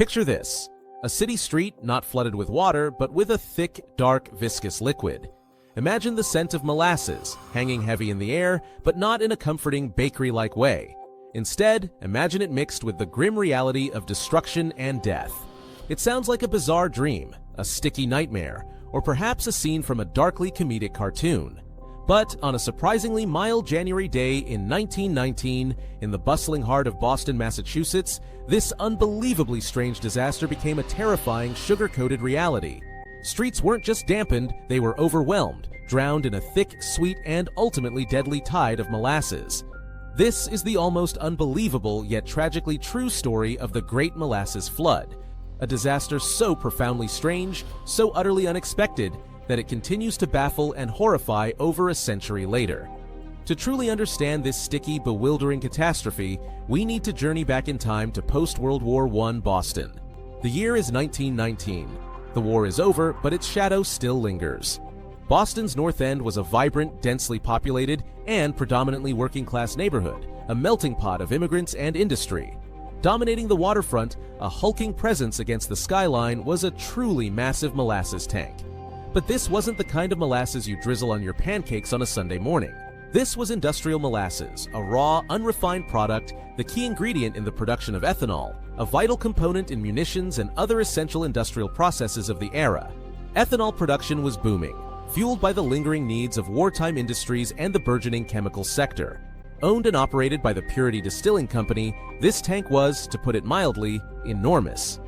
Picture this: a city street not flooded with water, but with a thick, dark, viscous liquid. Imagine the scent of molasses, hanging heavy in the air, but not in a comforting bakery-like way. Instead, imagine it mixed with the grim reality of destruction and death. It sounds like a bizarre dream, a sticky nightmare, or perhaps a scene from a darkly comedic cartoon. But on a surprisingly mild January day in 1919, in the bustling heart of Boston, Massachusetts, this unbelievably strange disaster became a terrifying, sugar-coated reality. Streets weren't just dampened, they were overwhelmed, drowned in a thick, sweet, and ultimately deadly tide of molasses. This is the almost unbelievable yet tragically true story of the Great Molasses Flood, a disaster so profoundly strange, so utterly unexpected, that it continues to baffle and horrify over a century later. To truly understand this sticky, bewildering catastrophe, we need to journey back in time to post-World War I Boston. The year is 1919. The war is over, but its shadow still lingers. Boston's North End was a vibrant, densely populated, and predominantly working-class neighborhood, a melting pot of immigrants and industry. Dominating the waterfront, a hulking presence against the skyline, was a truly massive molasses tank. But this wasn't the kind of molasses you drizzle on your pancakes on a Sunday morning. This was industrial molasses, a raw, unrefined product, the key ingredient in the production of ethanol, a vital component in munitions and other essential industrial processes of the era. Ethanol production was booming, fueled by the lingering needs of wartime industries and the burgeoning chemical sector. Owned and operated by the Purity Distilling Company, this tank was, to put it mildly, enormous.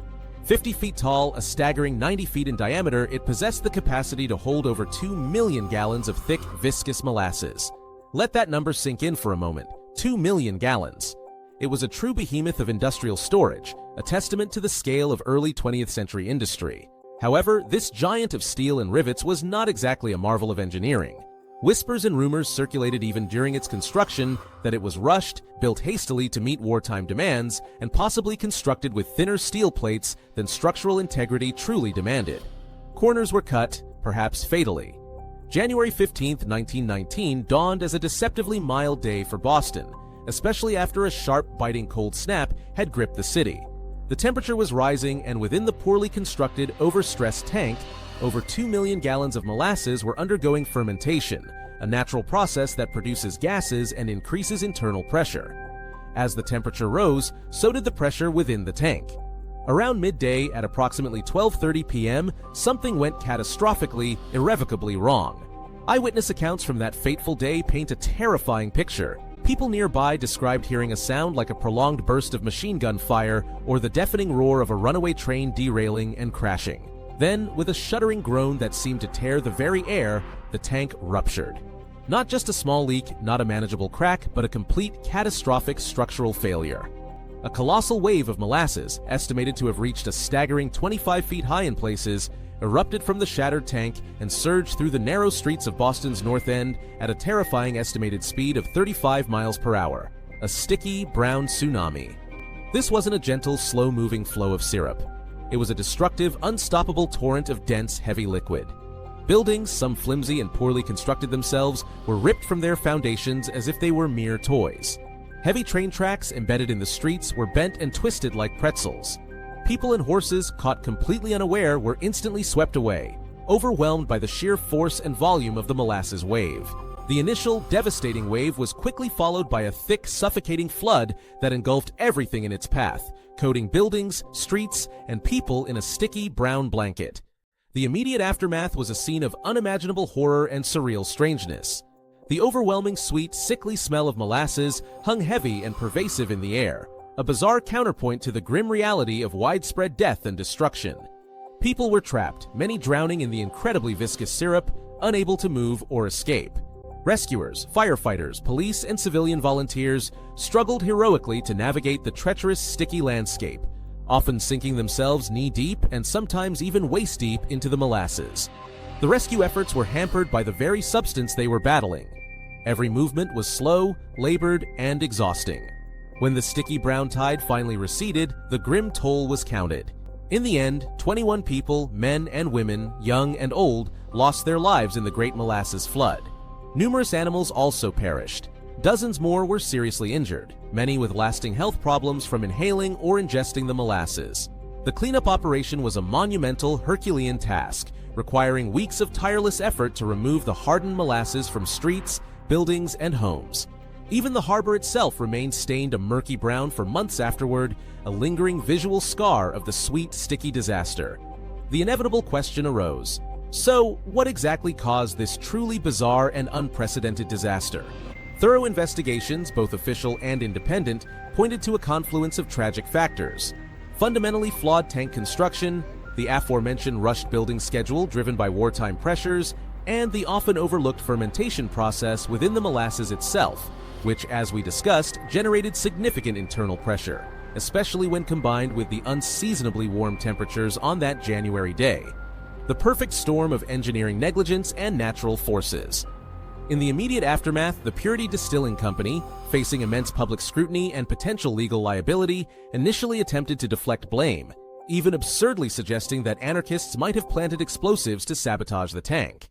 50 feet tall, a staggering 90 feet in diameter, it possessed the capacity to hold over 2 million gallons of thick, viscous molasses. Let that number sink in for a moment. 2 million gallons. It was a true behemoth of industrial storage, a testament to the scale of early 20th century industry. However, this giant of steel and rivets was not exactly a marvel of engineering. Whispers and rumors circulated even during its construction that it was rushed, built hastily to meet wartime demands, and possibly constructed with thinner steel plates than structural integrity truly demanded. Corners were cut, perhaps fatally. January 15, 1919 dawned as a deceptively mild day for Boston, especially after a sharp, biting cold snap had gripped the city. The temperature was rising, and within the poorly constructed, overstressed tank, over 2 million gallons of molasses were undergoing fermentation, a natural process that produces gases and increases internal pressure. As the temperature rose, so did the pressure within the tank. Around midday at approximately 12:30 p.m., something went catastrophically, irrevocably wrong. Eyewitness accounts from that fateful day paint a terrifying picture. People nearby described hearing a sound like a prolonged burst of machine gun fire or the deafening roar of a runaway train derailing and crashing. Then, with a shuddering groan that seemed to tear the very air, the tank ruptured. Not just a small leak, not a manageable crack, but a complete catastrophic structural failure. A colossal wave of molasses, estimated to have reached a staggering 25 feet high in places, erupted from the shattered tank and surged through the narrow streets of Boston's North End at a terrifying estimated speed of 35 miles per hour, a sticky, brown tsunami. This wasn't a gentle, slow-moving flow of syrup. It was a destructive, unstoppable torrent of dense, heavy liquid. Buildings, some flimsy and poorly constructed themselves, were ripped from their foundations as if they were mere toys. Heavy train tracks embedded in the streets were bent and twisted like pretzels. People and horses, caught completely unaware, were instantly swept away, overwhelmed by the sheer force and volume of the molasses wave. The initial, devastating wave was quickly followed by a thick, suffocating flood that engulfed everything in its path, coating buildings, streets, and people in a sticky, brown blanket. The immediate aftermath was a scene of unimaginable horror and surreal strangeness. The overwhelming, sweet, sickly smell of molasses hung heavy and pervasive in the air, a bizarre counterpoint to the grim reality of widespread death and destruction. People were trapped, many drowning in the incredibly viscous syrup, unable to move or escape. Rescuers, firefighters, police, and civilian volunteers struggled heroically to navigate the treacherous, sticky landscape, often sinking themselves knee-deep and sometimes even waist-deep into the molasses. The rescue efforts were hampered by the very substance they were battling. Every movement was slow, labored, and exhausting. When the sticky brown tide finally receded, the grim toll was counted. In the end, 21 people, men and women, young and old, lost their lives in the Great Molasses Flood. Numerous animals also perished. Dozens more were seriously injured, many with lasting health problems from inhaling or ingesting the molasses. The cleanup operation was a monumental Herculean task, requiring weeks of tireless effort to remove the hardened molasses from streets, buildings, and homes. Even the harbor itself remained stained a murky brown for months afterward, a lingering visual scar of the sweet, sticky disaster. The inevitable question arose: so, what exactly caused this truly bizarre and unprecedented disaster? Thorough investigations, both official and independent, pointed to a confluence of tragic factors. Fundamentally flawed tank construction, the aforementioned rushed building schedule driven by wartime pressures, and the often overlooked fermentation process within the molasses itself, which, as we discussed, generated significant internal pressure, especially when combined with the unseasonably warm temperatures on that January day. The perfect storm of engineering negligence and natural forces. In the immediate aftermath, the Purity Distilling Company, facing immense public scrutiny and potential legal liability, initially attempted to deflect blame, even absurdly suggesting that anarchists might have planted explosives to sabotage the tank.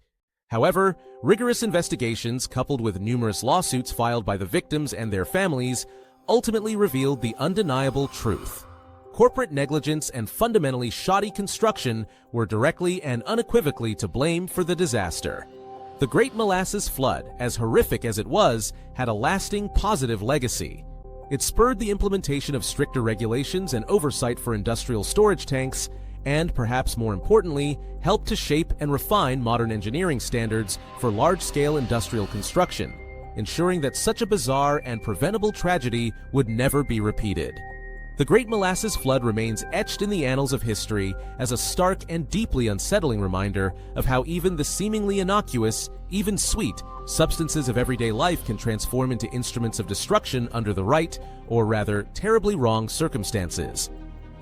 However, rigorous investigations, coupled with numerous lawsuits filed by the victims and their families, ultimately revealed the undeniable truth. Corporate negligence and fundamentally shoddy construction were directly and unequivocally to blame for the disaster. The Great Molasses Flood, as horrific as it was, had a lasting positive legacy. It spurred the implementation of stricter regulations and oversight for industrial storage tanks, and, perhaps more importantly, helped to shape and refine modern engineering standards for large-scale industrial construction, ensuring that such a bizarre and preventable tragedy would never be repeated. The Great Molasses Flood remains etched in the annals of history as a stark and deeply unsettling reminder of how even the seemingly innocuous, even sweet, substances of everyday life can transform into instruments of destruction under the right, or rather, terribly wrong circumstances.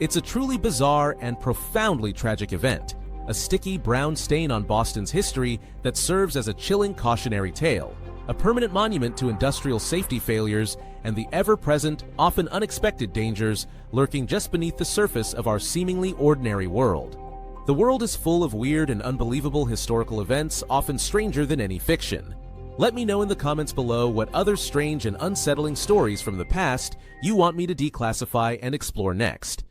It's a truly bizarre and profoundly tragic event, a sticky brown stain on Boston's history that serves as a chilling cautionary tale, a permanent monument to industrial safety failures and the ever-present, often unexpected dangers lurking just beneath the surface of our seemingly ordinary world. The world is full of weird and unbelievable historical events, often stranger than any fiction. Let me know in the comments below what other strange and unsettling stories from the past you want me to declassify and explore next.